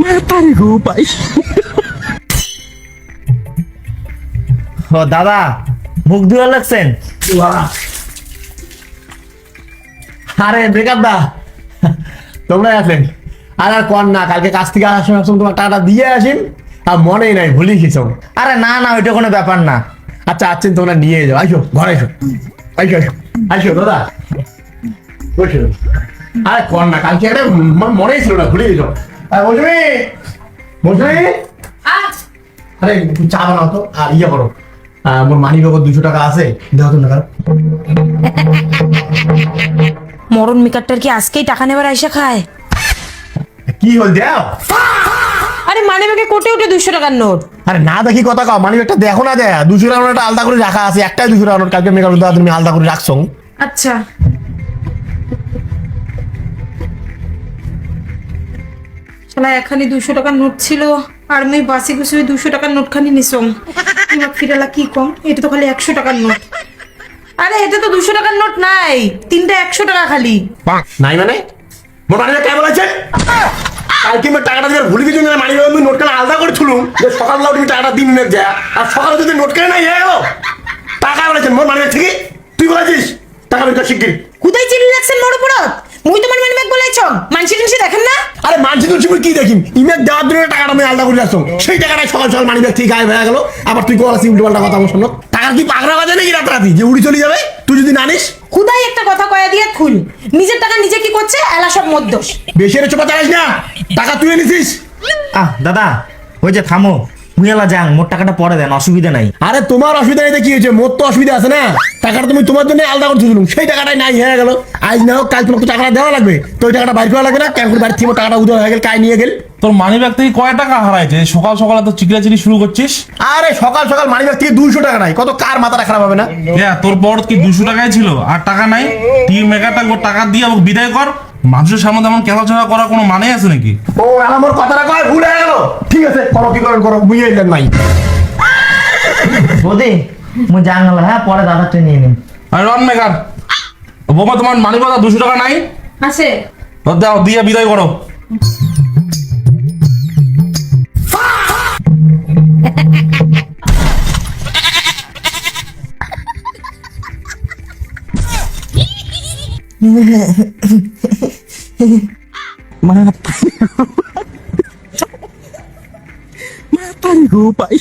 মাতারি গো ভাই। ও দাদা, মুখ ধুয়ে লাগছেন? আরে ব্রেকআপ দা, তোমরা আছেন? আর আর কর না, কালকে কাজ থেকে আসার সময় তোমার টাকাটা দিয়ে আসিন, আর মনেই নাই, ভুলি গেছো। আরে না না, ওইটা কোনো ব্যাপার না। আচ্ছা আছেন, তোমরা নিয়ে যাও, আসো ঘরে এসো, আসো আসো আসো দাদা, বসো। আরে কর না, কালকে একটা মনেই ছিল না, ভুলে গেছো। মৌসুমি, মৌসুমি, আরে একটু চা বানাও তো, আর ইয়ে করো, মোর মানি ব্যাগত 200 টাকা আছে, দাও তো টাকা। মরণ মেকারটার কি আজকেই টাকা নেবার আইসা খায়? কি হল দাও? আরে মানে ব্যাগে কোটে উঠে 200 টাকার নোট। আরে না দেখি কথা কও, মানি ব্যাগটা দেখো না, দেয় 200 টাকা নোট আলাদা করে রাখা আছে, একটাই 200 টাকা নোট, কালকে মেকার দাদা তুমি আলাদা করে রাখছো। আচ্ছা, শালা এখানে 200 টাকার নোট ছিল, আর আমি বাসি গুছি 200 টাকার নোট খানি নিছম। এবার ফিরালা কি কম, এটা তো খালি 100 টাকার নোট। আরে এটা তো 200 টাকার নোট নাই, তিনটা 100 টাকা খালি। নাই মানে মোর মানি ব্যাগ কেমন আছে? কালকে আমি টাকাটা দিয়ে ভুলে গেছি, মানি ব্যাগ আমি নোট কেন আলাদা করে থুলুম, যে সকালবেলা তুমি টাকাটা দিন নিয়ে যা, আর সকালে যদি নোট কেন নাই হয়ে গেল টাকা বলেছেন মোর মানি ব্যাগ থেকে, তুই বলেছিস টাকা বের কর শিগগির। কোথায় চিনি লাগছেন মোর উপরত? মুই তোমার মানে ব্যাগ বলাইছ, মানসি টানসি দেখেন না? আরে মানছি তো কি দেখিম, ইমেল দেওয়ার জন্য টাকাটা আমি আলাদা করে রাখছো, সেই টাকাটা সকাল সকাল মানি ব্যাগ থেকে গায়েব হয়ে গেল, আবার তুই কোয়ালাসি উল্টো পাল্টা কথা আমার শোনো। টাকা কি পাগড়া বাজে নাকি রাতারাতি যে উড়ি চলে যাবে, তুই যদি না নিস? খুদাই একটা কথা কয়া দিয়ে খুল, নিজের টাকা নিজে কি করছে এলা সব মদ্দোষ। বেশি এর চোপা চালাইস না, টাকা তুই নিছিস। দাদা, ওই যে থামো, মুইয়ালা যান, মোট টাকাটা পরে দেন, অসুবিধা নাই। আরে তোমার অসুবিধা নেই, কি হয়েছে, মোর তো অসুবিধা আছে না, টাকাটা তুমি তোমার জন্য আলাদা করে দিলাম, সেই টাকাটাই নাই হয়ে গেল, আজ না হোক কাল তোমাকে টাকাটা দেওয়া লাগবে, তো ওই টাকাটা বাইর করা লাগবে না, কেন করে বাড়ি থেকে টাকাটা উদয় হয়ে গেল, কাই নিয়ে গেল। তোর মানি ব্যাগ থেকে কয় টাকা হারাইছে? সকাল সকাল তো চিকড়াচিড়ি শুরু করছিস। আরে সকাল সকাল মানি ব্যাগ থেকে 200 টাকা নাই, কত কার মাথাটা খারাপ হবে না? হ্যাঁ, তোর বড় কি 200 টাকাই ছিল আর টাকা নাই? তুই মেকারটা টাকা দিয়ে আমাকে বিদায় কর। মানুষের সামনে তেমন খেলাধুলা করার কোনো মানে আছে নাকি? ও আমার কথাটা কয় ভুল হয়ে গেল, ঠিক আছে করো কি করেন করো, বুঝে এলেন নাই। বৌদি, মুই যান গেল, হ্যাঁ পরে দাদা তুই নিয়ে নিন। আরে রন মেকার, বোমা তোমার মানি ব্যাগ 200 টাকা নাই? আছে। দাও, দিয়ে বিদায় করো। মাতারি গো ভাই।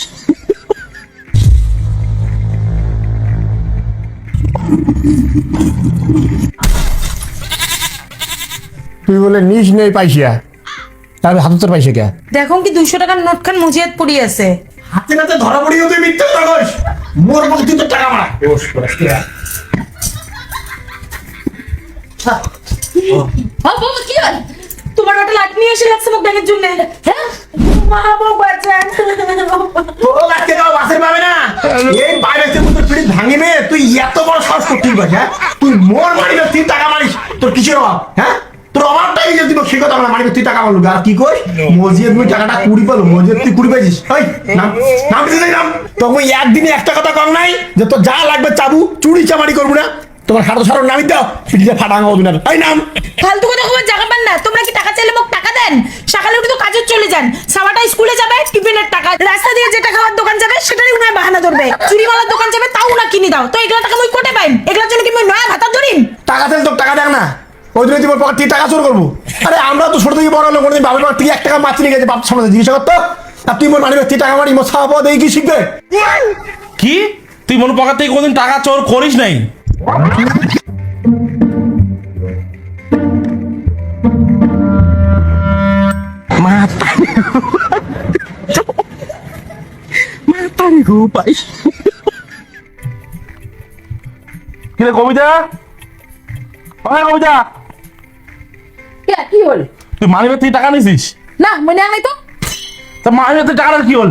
তুই বলে নিস নেই পাইছিয়া, তাহলে হাতের পাইছে কে? দেখো কি 200 টাকার নোট খান মুজিয়াত পড়ি আছে। হাতে নাতে ধরা পড়িও তুই মিথ্যে কথা কইস, মোর মধ্যে তুই তো টাকা মারা বেশ করে কি হয় তোমার একটা লাঠি নিয়ে এসে লাগছে মুখ ব্যাগের জন্য? হ্যাঁ মা বাঁচান। তোর আজকে যাও বাসের পাবে না, এই বাইরে থেকে তোর পিড়ি ভাঙি নে, তুই এত বড় সাহস করছিস ভাই? হ্যাঁ তুই মোর মারি না, তুই টাকা মারিস, তোর কিসের অভাব? হ্যাঁ তোর অভাবটাই যে তুই সে কথা মারি, তুই টাকা মারলু আর কি কর? মসজিদ তুই টাকাটা 20 পালো, মসজিদ তুই 20 পাইছিস, ওই নাম নাম দিতে নাম, তখন একদিনে একটা কথা কম নাই যে তোর যা লাগবে চাবু চুরি চামারি করবো না, তোমার সারো সারো নামি দাও, পিঠিতে ফাটাঙ্গা হবে না, এই নাম। ফালতু কথা কবার জায়গা পান না, তোমরা কি টাকা চাইলে মোক টাকা দেন? সকালে উঠে তো কাজে চলে যান, সাবাটা স্কুলে যাবে, টিফিনের টাকা, রাস্তা দিয়ে যেটা খাওয়ার দোকান যাবে সেটারই উনায় বাহানা ধরবে, চুরিওয়ালার দোকান যাবে তাও উনা কিনে দাও, তো এগুলা টাকা মই কোটে পাইন? এগুলোর জন্য কি মই নয়া ভাতা ধরিম? টাকা দিলে তোর টাকা দেখ না, ওই জন্য তুই পকেট থেকে টাকা চোর করবো? আরে আমরা তো ছোট থেকে বড় হলো, কোনোদিন বাবার পকেট থেকে 1 টাকা মাছ নিয়ে গেছে, বাপ সামনে জিজ্ঞাসা করতো, আর তুই মোর মানি ব্যাগ থেকে টাকা মারি, মোর ছাওয়া পাওয়া দিয়ে কি শিখবে? কি তুই মনে পকেট থেকে কোনদিন টাকা চোর করিস নাই? মাতারি গো ভাই। কি রে কবিতা, ওই কবিতা, কি হল? তুই মানি ব্যাগ থেকে টাকা নিছিস? না মনে আনলাই তো। তা মানি ব্যাগ থেকে টাকাটা কি হল?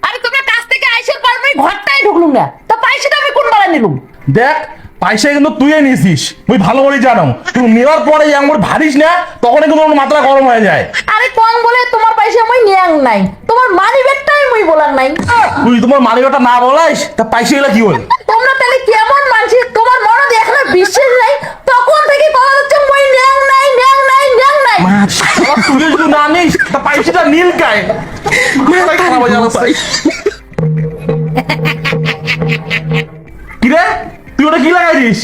আরে তোমরা কাজ থেকে আইসার পর আমি ঘরটাই ঢুকলুম না, তা পয়সাটা আমি কোন বেলা নিলুম? দেখ, পয়সা কিন্তু তুই নিয়েছিস, তুই ভালো করে জানো, তুই নেওয়ার পরে আমার ভারিস না, তখন কিন্তু আমার মাথা গরম হয়ে যায়। আরে কোন বলে তোমার পয়সা মই নিয়াং নাই, তোমার মানি ব্যাগটাই মই বলার নাই। তুই তোমার মানি ব্যাগটা না বলাইস, তা পয়সা গুলা কি হল? তোমরা তাহলে কেমন মানছি, তোমার মনে এখনো বিশ্বাস নাই, তখন থেকে কথা হচ্ছে মই নিয়াং নাই নিয়াং নাই নিয়াং নাই। তুই যদি না নিস তা পয়সাটা নীল গায়ে মেয়েটাই খারাপ হয়ে যাবে ভাই। কি রে তুই ওটা কি লাগাইছিস?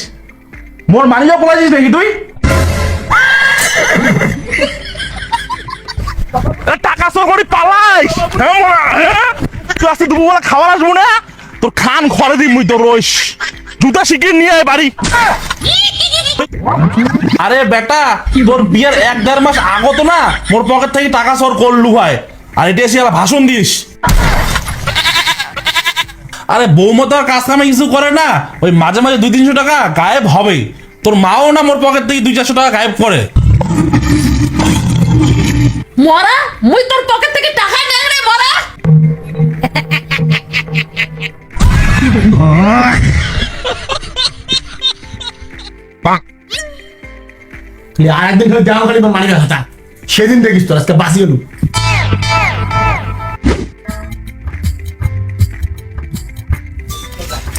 মোর মানিজা পলাইছিস নাকি তুই? টাকা চোর করে পালাইস হ্যাঁ মোরা, হ্যাঁ? তুই আজকে দুপুরবেলা খাবার আসবো না, তোর খান ঘরে দিই মুই তোর রইস জুতা শিখিয়ে নিয়ে আয় বাড়ি। আরে বেটা তোর বিয়ের 1-1.5 মাস আগত না মোর পকেট থেকে টাকা চোর করলু ভাই, আর এটা এসে আবার ভাষণ দিস। আরে বৌমা তো আর কাজ কামে কিছু করে না, ওই মাঝে মাঝে 200-300 টাকা গায়েব হবে। তোর মাও না মোর পকেট থেকে 200-400 টাকা গায়েব করে। মরা মুই তোর পকেট থেকে টাকা নেই রে মরা। তুই আর একদিন ধরে যাও খালি তোর মানিকের হাতা, সেদিন দেখিস তোর আজকে বাঁচি গেলু।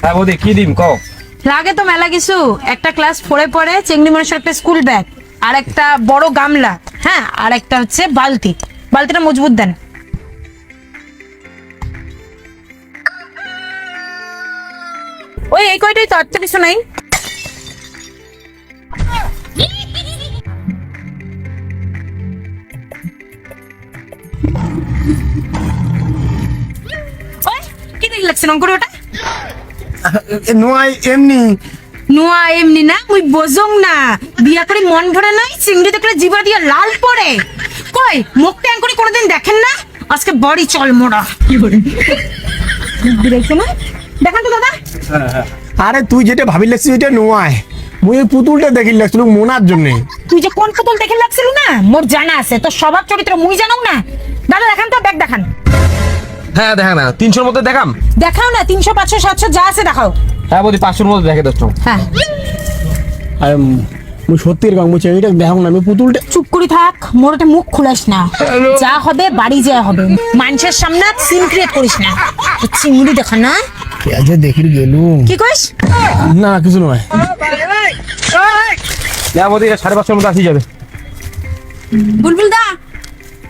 হ্যাঁ বৌদি কি দিম কও? লাগে তো মেলা কিছু, একটা ক্লাস 4-এ পড়ে চেংড়ি মানুষের একটা স্কুল ব্যাগ, আর একটা বড় গামলা, হ্যাঁ, আর একটা হচ্ছে বালতি। বালতিটা মজবুত দেন। ওই এই কয়টাই তো, আর তো কিছু নাই। ওই, কি দেখি লাগছে রং করে ওটা? নয় এমনি নোয়া এমনি না, মুই বোঝং না। বিয়া করে মন ভরে নাই, চিংড়ি দেখলে জিবা দিয়া লাল পড়ে। কই মুখ ট্যাং করে কোনোদিন দেখেন না? আজকে বড়ি চল মোড়া। কি করে দেখছেন না? দেখান তো দাদা। আরে তুই যেটা ভাবি লাগছিস ওইটা নয়, মুই এই পুতুলটা দেখি লাগছিল মোনার জন্য। তুই যে কোন পুতুল দেখে লাগছিল না, মোর জানা আছে। তোর স্বভাব চরিত্র মুই জানো না। দাদা দেখান তো, ব্যাগ দেখান। হ্যাঁ দেখা না 300-র মধ্যে দেখাম। দেখাও না, 300, 500, 700 যা আছে দেখাও। হ্যাঁ বৌদি 500-র মধ্যে দেখে দোস্ত। হ্যাঁ আরে মুই সত্যি এরকম মুই চেংড়িটা দেখো না, আমি পুতুলটা চুপ করে থাক, মোর একটা মুখ খুলাস না। যা হবে বাড়ি যা হবে, মানুষের সামনে সিন ক্রিয়েট করিস না। তো চিংড়ি দেখা না, আজ দেখি গেলু। কি কইস? না কিছু নয়। হ্যাঁ বৌদি 550-র মধ্যে আসি যাবে। বুলবুল দা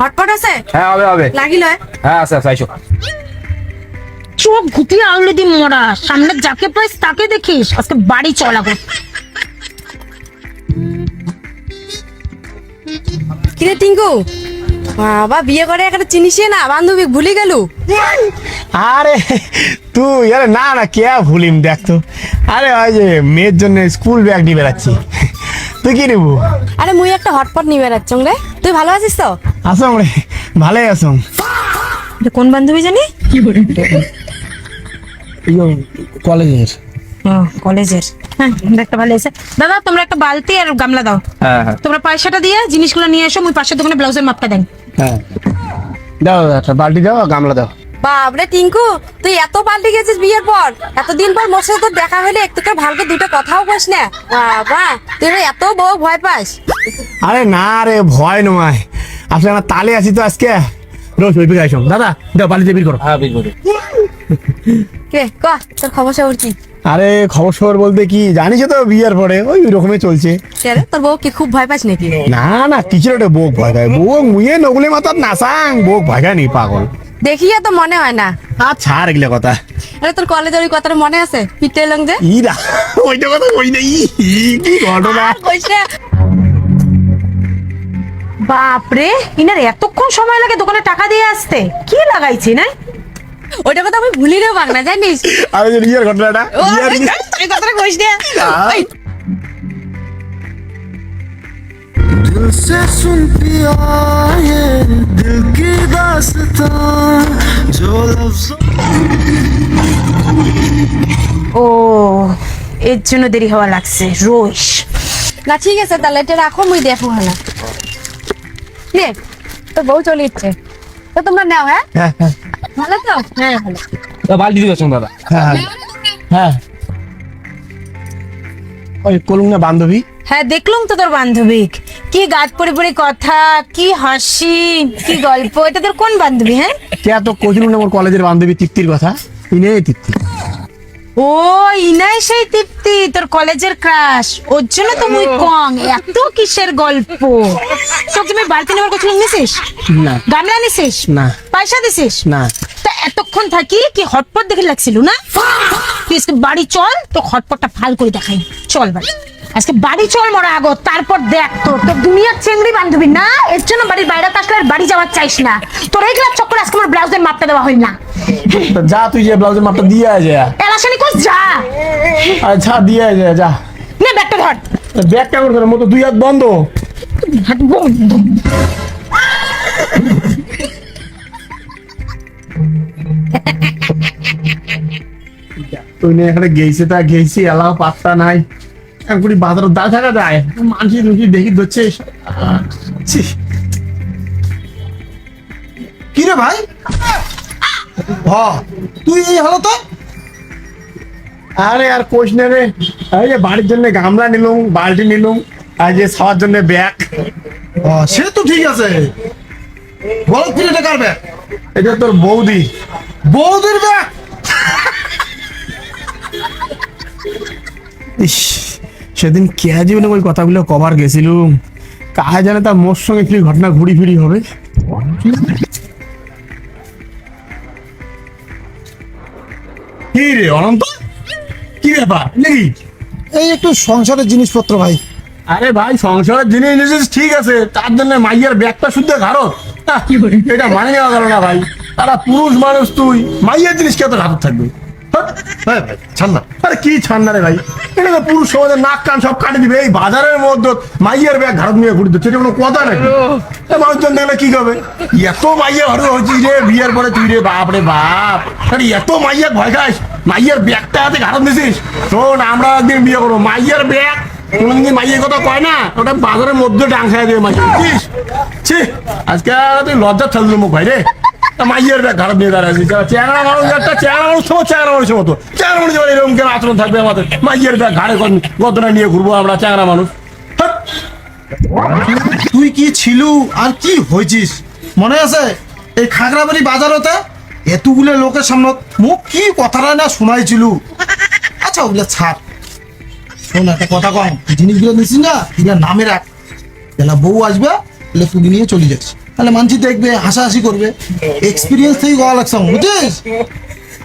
হটপট আছে? হ্যাঁ হবে হবে। লাগিল হ্যাঁ আচ্ছা আচ্ছা আইসো। চোখ ঘুটিয়ে আউলে দি মোড়া, সামনে যাকে পাইস তাকে দেখিস। আজকে বাড়ি চলা গো। কিরে টিঙ্কু, বাবা বিয়ে করে একটা চিনিসই না, বান্ধবী ভুলে গেল। আরে তুই আরে না না কে ভুলিম দেখ তো। আরে ওই যে মেয়ের জন্য স্কুল ব্যাগ নিয়ে বেড়াচ্ছি। তুই কি নিবো? আরে মুই একটা হটপট নিয়ে বেড়াচ্ছং রে। তুই ভালো আছিস তো? আসম রে, ভালোই আসম। এটা কোন বান্ধবী জানি? কলেজের। ও কলেজের। হ্যাঁ দেখতে ভালো আছে। দাদা তোমরা একটা বালতি আর গামলা দাও। হ্যাঁ হ্যাঁ তোমরা পয়সাটা দিয়ে জিনিসগুলো নিয়ে এসো, মুই পাশের দোকানে ব্লাউজের মাপটা দেন। হ্যাঁ দাও একটা বালতি দাও আর গামলা দাও। বাপরে টিঙ্কু, তুই এত পাল্টে গেছিস বিয়ের পর। এতদিন পর মোর সাথে তোর দেখা হলে একটু ভালকে দুটো কথাও কইস না। বাবা তুই এত বউ ভয় পাস? আরে না রে ভয় নয়, আসলে আমার তালে আছি তো আজকে। রোজ ওই দিকে আসো। দাদা দাও বালিতে বের করো। হ্যাঁ বেশ বৌদি। কে ক তোর খবর সবর কি? আরে খবর সবর বলতে কি জানিস তো, বিয়ের পরে ওই রকমই চলছে। কে রে, তোর বউ কি খুব ভয় পাস নাকি? না না কিছু ওটা বোক ভয় খায়, বউ মুয়ে নগলে মাথার নাসাং বোক ভয় খায় নি পাগল। দেখিয়ে তো মনে হয় না। আর ছাড় এগুলো কথা। আরে তোর কলেজের ওই কথাটা মনে আছে? পিটে এলাম যে। ইরা ওইটা কথা কই না, কি ঘটনা। আর কইস না। বাপরে, ইনার এতক্ষণ সময় লাগে দোকানে টাকা দিয়ে আসতে। কি লাগাইছি না? ওইটা কথা আমি ভুলি রে বাংলা জানিস। আর ওই যে বিয়ের ঘটনাটা ও, বিয়ের তুই কথাটা কইস না। ওই, दिल से सुन पिया ये दिल की दास्तां जो लफ्ज़ ও এর জন্য দেরি হওয়া লাগছে রোজ। না ঠিক আছে তাহলে এটা রাখো, মুই দেখো না। নে তো বউ চলে ইচ্ছে তো তোমরা নাও। হ্যাঁ হ্যাঁ হ্যাঁ ভালো তো? হ্যাঁ ভালো। তো বালতি দিবে দাদা। হ্যাঁ হ্যাঁ ওই কলুম না বান্ধবী। হ্যাঁ দেখলাম তো তোর বান্ধবী, কি গাছ পড়ে পড়ে কথা, কি হাসি, কি গল্প। এটা তোর কোন বান্ধবী? হ্যাঁ কে তো কইছিল না আমার কলেজের বান্ধবী তৃপ্তির কথা। ইনে তৃপ্তি। ও ইনাই সেই তৃপ্তি, তোর কলেজের ক্রাশ। ওর জন্য তো মুই কং এত কিসের গল্প। তোকে আমি তুই বালতি নেওয়ার কথা নিছিস? না গামলা নিছিস? না। পয়সা দিছিস? না। তা এতক্ষণ থাকি কি হটপট দেখে লাগছিল না? তুই আজকে বাড়ি চল, তো হটপটটা ফাল করে দেখাই। চল বাড়ি, আজকে বাড়ি চল মরা আগো, তারপর দেখ তোর তোর দুনিয়ার চেংড়ি বান্ধবী না, এর জন্য বাড়ির বাইরে আসলে আর বাড়ি যাওয়ার চাইস না। তোর এই গ্লাস চক্কর আজকে আমার ব্লাউজের মাপটা দেওয়া হয় না। যা তুই যে ব্লাউজের মাপটা দিয়ে আয় যা। এলাশানি কোস যা, আচ্ছা দিয়ে আয় যা। নে ব্যাগটা ধর। ব্যাগটা করে তোর মতো দুই হাত বন্ধ। হাত বন্ধ। তুই এখানে গেছে তা গেছি এলাও পাত্তা নাই। এমনি বাজারে দা থাকা যায়, মানসি দুটি দেখি ধরছে। কি রে ভাই? তুই এই হালতে? আরে আর কোশ নে রে, এই যে বাড়ির জন্য গামলা নিলুম, বালতি নিলুম, আর যে খাওয়ার জন্য ব্যাগ। সে তো ঠিক আছে, বল 3 টাকার ব্যাগ। এটা তোর বৌদি। বৌদির ব্যাগ? ইস, সেদিন কে জীবনে ওই কথাগুলো কভার গেছিলুম, কাজ জানে তা মোর সঙ্গে কি ঘটনা ঘুরি ফিরি হবে। কি রে অনন্ত, কি ব্যাপার নাকি? এই একটু সংসারের জিনিসপত্র ভাই। আরে ভাই সংসারের জিনিস নিয়েছিস ঠিক আছে, তার জন্য মাইয়ের ব্যাগটা শুদ্ধ ঘাড়ত, এটা মানে নেওয়া গেল না ভাই। তারা পুরুষ মানুষ, তুই মাইয়ের জিনিস কে তো ঘাড়ত থাকবে? ভাই ভাই ছাড় না। আরে কি ছান্না রে ভাই, এটা তো পুরুষ সমাজের নাক কান সব কাটে দিবে। এই বাজারের মধ্যে মাইয়ের ব্যাগ ঘাড়ত নিয়ে ঘুরে দিচ্ছে, এটা কোনো কথা নাকি? মানুষজন দেখলে কি করবে? এত মাইয়া ঘরে হয়েছিস রে বিয়ের পরে তুই রে, বাপ রে বাপ। আরে এত মাইয়া ভয় খাস, মাইয়ের ব্যাগটা হাতে ঘাড়ত দিছিস। শোন, আমরা একদিন বিয়ে করবো, মাইয়ের ব্যাগ কোনদিন মাইয়ের কথা কয় না, ওটা বাজারের মধ্যে ডাং খাই দিয়ে মাইয়া বুঝছিস? ছি, আজকে তুই লজ্জা ফেললো মুখ ভাই রে। মাইয়ের ব্যাগ ঘাড়ত নিয়ে দাঁড়াচ্ছিস, চ্যাংড়া মানুষ, একটা চ্যাংড়া মানুষ তো চ্যাংড়া মানুষের মতো। চ্যাংড়া মানুষ এরকম কেন আচরণ থাকবে আমাদের? মাইয়ের ব্যাগ ঘাড়ে গদনা নিয়ে ঘুরবো আমরা চ্যাংড়া মানুষ? তুই কি ছিলু আর কি হয়েছিস মনে আছে? এই খাগড়াবাড়ি বাজারতে এতগুলো লোকের সামনে মুখ কি কথাটা না শোনাইছিল। আচ্ছা ওগুলো ছাড়, শোন একটা কথা কম, জিনিসগুলো নিছিস না এগুলো নামে রাখ। এলা বউ আসবে, এলে তুই নিয়ে চলে যাস, তাহলে মানছি দেখবে, হাসাহাসি করবে। এক্সপিরিয়েন্স থেকে গলা লাগছে, বুঝছিস?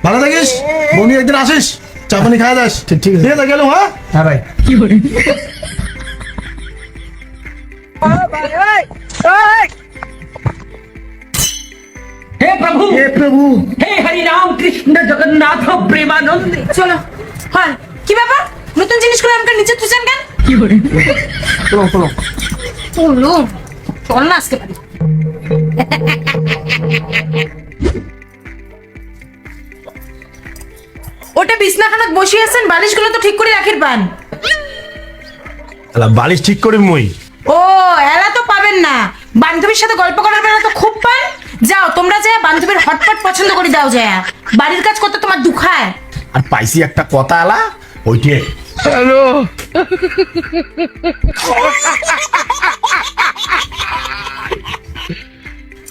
ভালো থাকিস, বন্ধু একদিন আসিস, চা পানি খাওয়া যাস। ঠিক আছে। ঠিক আছে, গেলাম। হ্যাঁ হ্যাঁ ভাই। हे प्रभु, হে প্রভু। हे हरि राम कृष्ण जगन्नाथ प्रेमानंद। চলো। হ্যাঁ, কি ব্যাপার? নতুন জিনিস করে আমাকে নিচে তুলছেন কেন? শোনো শোনো, বলো, চল না আজকে বাড়ি। ওটা বিছনাখানাত বসে আছেন, বালিশগুলো তো ঠিক করে রাখির পান। বালিশ ঠিক করি মই। ও এলা তো পাবেন না, বান্ধবীর সাথে গল্প করার বেলা তো খুব পান। যাও তোমরা যায় বান্ধবীর হটপট পছন্দ করে দাও, যায় বাড়ির কাজ করতে তোমার দুখায়। আর পাইছি একটা কথা আলা, ওইটে। হ্যালো,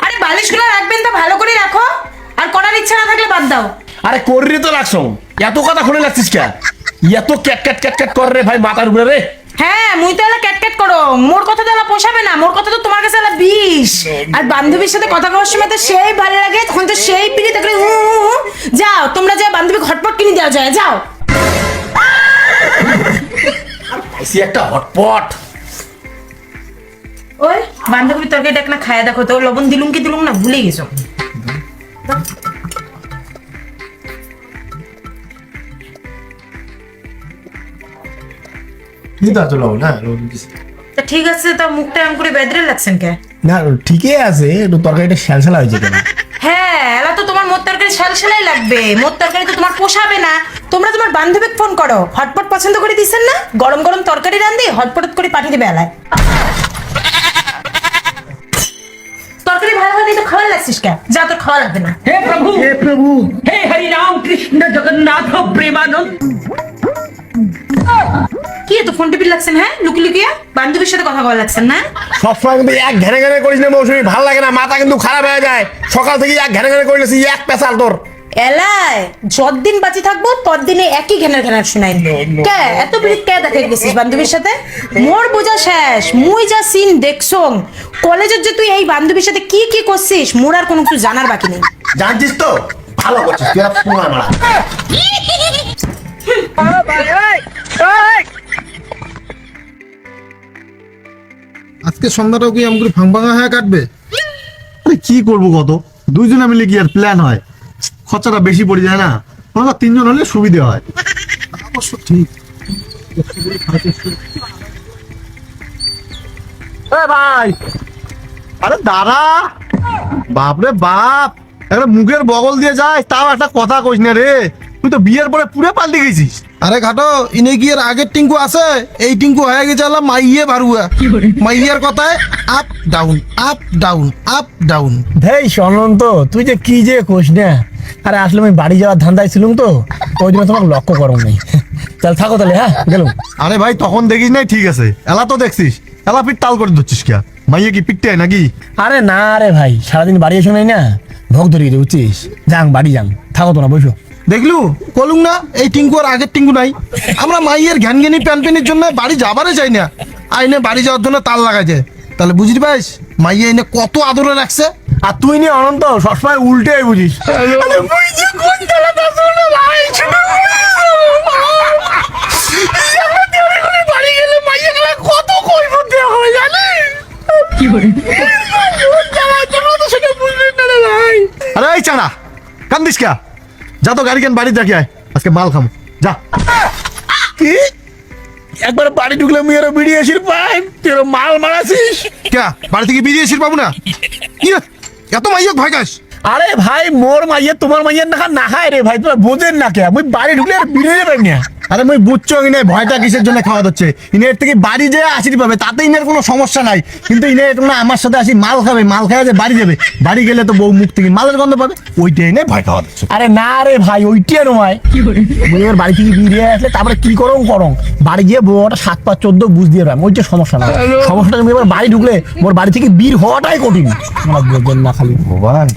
আরে বালিশগুলো রাখবেন তো ভালো করে রাখো, আর করার ইচ্ছা না থাকলে বাদ দাও। আরে কররি তো লাগছো, এত কথা শুনে লাগছিস কে? এত ক্যাট ক্যাট ক্যাট ক্যাট কর রে ভাই মাথার উপরে রে। হ্যাঁ মুই তো এলা ক্যাট ক্যাট করো, মোর কথা তো এলা পোষাবে না, মোর কথা তো তোমার কাছে এলা বিষ। আর বান্ধবীর সাথে কথা কওয়ার সময় তো সেই ভালো লাগে, তখন তো সেই পিড়ি থাকলে যাও তোমরা যায় বান্ধবী হটপট কিনে দেওয়া যায়, যাও। পাইছি একটা হটপট। ওই বান্ধবীর তরকারিটা একটা খায়া দেখো তো, লবণ দিলুম কি দিলুম না ভুলে গেছো। কি তা চলো না? তা ঠিক আছে, তা মুখটা এমন করে বেদরে লাগছেন কে? না ঠিকই আছে, একটু তরকারিটা শ্যালশ্যালা হয়েছে কেন? হ্যাঁ এলা তো তোমার মোর তরকারি শালশালাই লাগবে, মোর তরকারি তো তোমার পোষাবে না। তোমরা তোমার বান্ধবীকে ফোন করো, হটপট পছন্দ করে দিছেন না, গরম গরম তরকারি রান্ধি হটপট করে পাঠিয়ে দেবে এলায়। তরকারি ভালো হয়নি তো খাওয়ার লাগছিস কে? যা তোর খাওয়া লাগবে না। हे प्रभु, হে প্রভু। हे हरि राम कृष्ण जगन्नाथ प्रेमानंद। কি এত ফোন টিপি লাগছেন? হ্যাঁ লুকি লুকিয়ে বান্ধবীর সাথে কথা বলা লাগছেন না? সবসময় কিন্তু এক ঘেরে ঘেরে করিস না মৌসুমি, ভালো লাগে না, মাথা কিন্তু খারাপ হয়ে যায়। সকাল থেকে এক ঘেরে ঘেরে করিস, এক পেশাল তোর। এলাই যতদিন বাঁচি থাকবো ততদিনে একই ঘেনার শোনাই কে এত বিড়ি কে দেখে গেছিস বান্ধবীর সাথে মোর বোঝা শেষ মুই যা সিন দেখছং কলেজের যে তুই এই বান্ধবীর সাথে কি কি করছিস মোর আর কোনো কিছু জানার বাকি নেই জানছিস তো ভালো করছিস তুই আর সময় মারা আজকে সন্ধ্যাটাও কি আমাকে ভাঙা হয়ে কাটবে? আরে কি করবো কত, দুইজনে মিলে কি আর প্ল্যান হয়? খরচাটা বেশি পড়ে যায় না, আমরা 3 জন হলে সুবিধা হয়। অবশ্য ঠিক। ভাই আরে দাঁড়া, বাপরে বাপ, একটা মুখের বগল দিয়ে যায় তাও একটা কথা কইস না রে, তুই তো বিয়ের পরে পুরো পাল্টে গেছিস। আরে ঘাটো, ইনে কি এর আগের টিঙ্কু আছে? এই টিঙ্কু হয়ে গেছে আল্লাহ মাইয়ে বারুয়া। মাইয়ার কথায় up down up down up down. Hey Ananta, তুই যে কি যে কোস না, আরে আসলে আমি বাড়ি যাওয়ার ধান্দায় ছিলাম তো, ওই জন্য তোমাকে লক্ষ্য করো নাই। চল থাকো তাহলে, হ্যাঁ গেলাম। আরে ভাই তখন দেখিস নাই, ঠিক আছে, এলা তো দেখছিস, এলা পিঠ তাল করে ধরছিস কে? মাইয়ে কি পিঠতে নাকি? আরে না রে ভাই, সারাদিন বাড়ি এসো নাই না, ভোগ ধরিয়ে দে বুঝছিস। যাং বাড়ি যাং, থাকো তো না, বসো। দেখলু কলুম না, এই টিঙ্কু আর আগের টিঙ্কু নাই। আমরা মাইয়ের ঘ্যানঘেনি প্যানপেনির জন্য বাড়ি যাবারে চাই না, আইনে বাড়ি যাওয়ার জন্য তাল লাগাইছে। তাহলে বুঝলি পাইস মাইয়ে এনে কত আদরে রাখছে। আর তুই নিয়ে অনন্ত সবসময় উল্টে বুঝিস। আরে এই চানা কান্দিস কে? যা তো গাড়ি কেন বাড়ি দেখে আয়, আজকে মাল খামো, যা। কি একবার বাড়ি ঢুকলে মেয়েরা বেরিয়ে আসির পাই, তুই মাল মারাছিস কে? বাড়ি থেকে বেরিয়ে এসির পাবো না? কি রে, এত মাইয়ক ভয় খাস? আরে ভাই মোর মাইয়ে তোমার মাইয়ের না খায় রে ভাই, তোরা বোঝেন না কে? আমি বাড়ি ঢুকলে আর বেরিয়ে যাবেন না। আরে মই বুঝছো ইনে ভয়টা কিসের জন্য খাওয়া হচ্ছে? ইনের থেকে বাড়ি যেয়ে আসির পাবে, তাতে ইনের কোনো সমস্যা নাই। কিন্তু ইনে তোমরা আমার সাথে আসি মাল খাবে, মাল খাওয়া যে বাড়ি যাবে, বাড়ি গেলে তো বউ মুখ থেকে মালের গন্ধ পাবে, ওইটাই এনে ভয় খাওয়া দিচ্ছে। আরে না রে ভাই, ওইটা নয়। বউয়ের বাড়ি থেকে বেরিয়ে আসলে তারপরে কি করং বাড়ি গিয়ে বউটা 7 5 14 বুঝ দিয়ে রাম, ওইটা সমস্যা না। সমস্যাটা তুমি এবার বাড়ি ঢুকলে মোর বাড়ি থেকে বীর হওয়াটাই কঠিন। আমার বোঝেন না খালি ভগবান।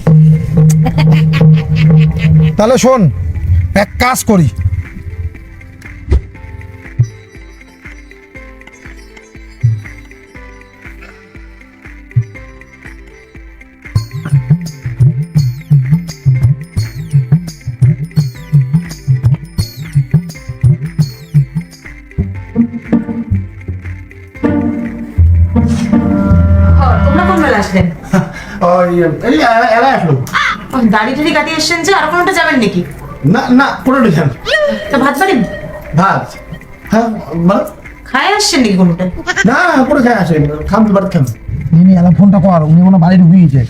তাহলে শোন, এক কাজ করি, তোমরা কোন বেলা আসলেন? এরা আসলো দাড়ি টাড়ি কাটিয়ে এসছেন যে, আর কোনোটা যাবেন নাকি? না না পুরোটা যান। তো ভাত বাড়ি ভাত, হ্যাঁ খায় আসছেন নাকি কোনোটা? না পুরো খাই আসে, খাম তো বাড়ি খাম। ইনি এলা ফোনটা কর, উনি কোনো বাড়ি ঢুকিয়ে গেছে।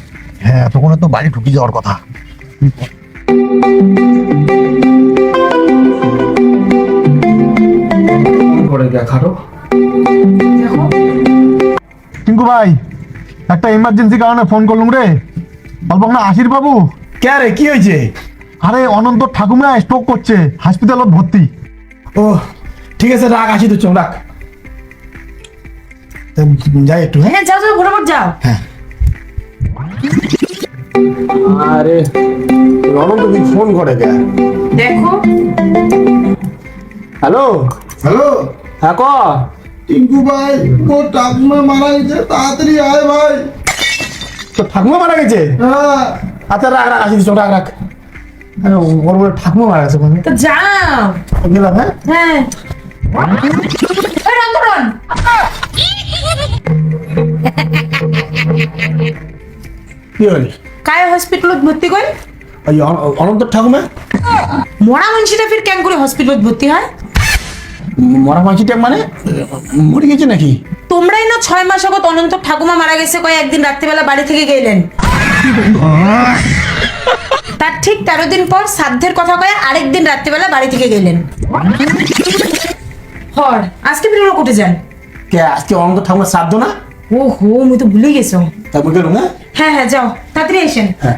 হ্যাঁ তখন তো বাড়ি ঢুকিয়ে যাওয়ার কথা। করে গা খাটো। টিঙ্কু ভাই, একটা ইমার্জেন্সি কারণে ফোন করলুম রে, বলবো না আশির বাবু। কে রে, কি হয়েছে? আরে অনন্ত ঠাকুমা স্ট্রোক করছে, হসপিটালত ভর্তি। ও ঠিক আছে, রাখ, আসি তো, চল রাখ। যাই একটু, হ্যাঁ। হ্যাঁ যাও যাও, ঘোরাঘুর যাও। আরে অনন্ত তুই ফোন করে কে? দেখো হ্যালো হ্যালো হ্যাঁ ক। টিঙ্কু ভাই, ও ঠাকুমা মারা গেছে, তাড়াতাড়ি আয় ভাই। তো ঠাকুমা মারা গেছে? হ্যাঁ আচ্ছা রাখ রাখ, আসি চল, রাখ রাখ। আরে ওর বলে ঠাকুমা মারা গেছে কোন? তো যাও। গেলাম, হ্যাঁ। হ্যাঁ রন্তরন, কি হল? কায় হসপিটালত ভর্তি কই? ওই অনন্ত ঠাকুমা মরা মানুষটা ফির কেন করে হসপিটালত ভর্তি হয়? মরা মাছিটা মানে মরে গেছে নাকি? তোমরাই না 6 মাস আগত অনন্ত ঠাকুমা মারা গেছে কয় একদিন রাত্রিবেলা বাড়ি থেকে গেলেন, তার ঠিক 13 দিন পর শ্রাদ্ধের কথা কয়ে আরেকদিন রাত্রিবেলা বাড়ি থেকে গেলেন। হর আজকে ফিরে কোটে যান? কে আজকে অনন্ত ঠাকুমার শ্রাদ্ধ না? ও হো, মুই তো ভুলে গেছো। তারপর গেল না? হ্যাঁ হ্যাঁ যাও, তাড়াতাড়ি এসেন। হ্যাঁ।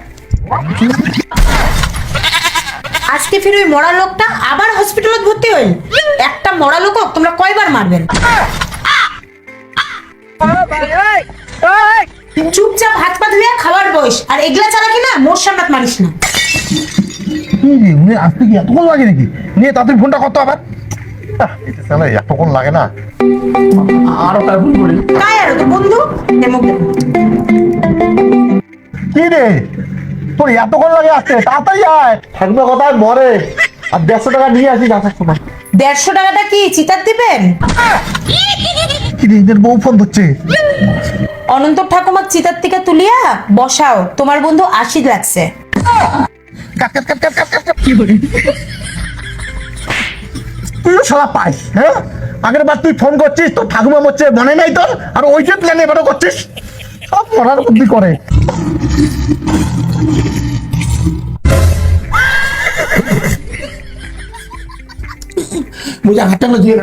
আজকে ফির ওই মরা লোকটা আবার হসপিটালত ভর্তি হইল। একটা মরা লোক তোমরা কয়বার মারবেন? চুপচাপ হাত পা ধুয়ে খাবার বইস, আর এগুলা চালাকি না মোর সামনে মারিস না। কি রে উনি আসতে কি এতক্ষণ লাগে নাকি? নিয়ে তাড়াতাড়ি ফোনটা করতে আবার। এটা শালা এতক্ষণ লাগে না। আরো তার ফোন করি। কাই আর তো বন্ধু দেমক দেব কি রে তোর এতক্ষণ লাগে আসতে? তাড়াতাড়ি আয়, থাকবে কথায় মরে। আর 150 টাকা নিয়ে আসিস আসার সময়। 150 টাকাটা কি চিতার দিবেন? কি রে এদের বউ ফোন ধরছে। অনন্ত ঠাকুমার চিতার থেকে তুলিয়া বসাও, তোমার বন্ধু 80 লাগছে। তুইও শালা পাইস, হ্যাঁ? আগের বার তুই ফোন করছিস তোর ঠাকুমা মরছে মনে নাই তোর, আর ওই যে প্ল্যান এবারও করছিস। সব মরার বুদ্ধি করে। মুঝে হাতটা দিয়ে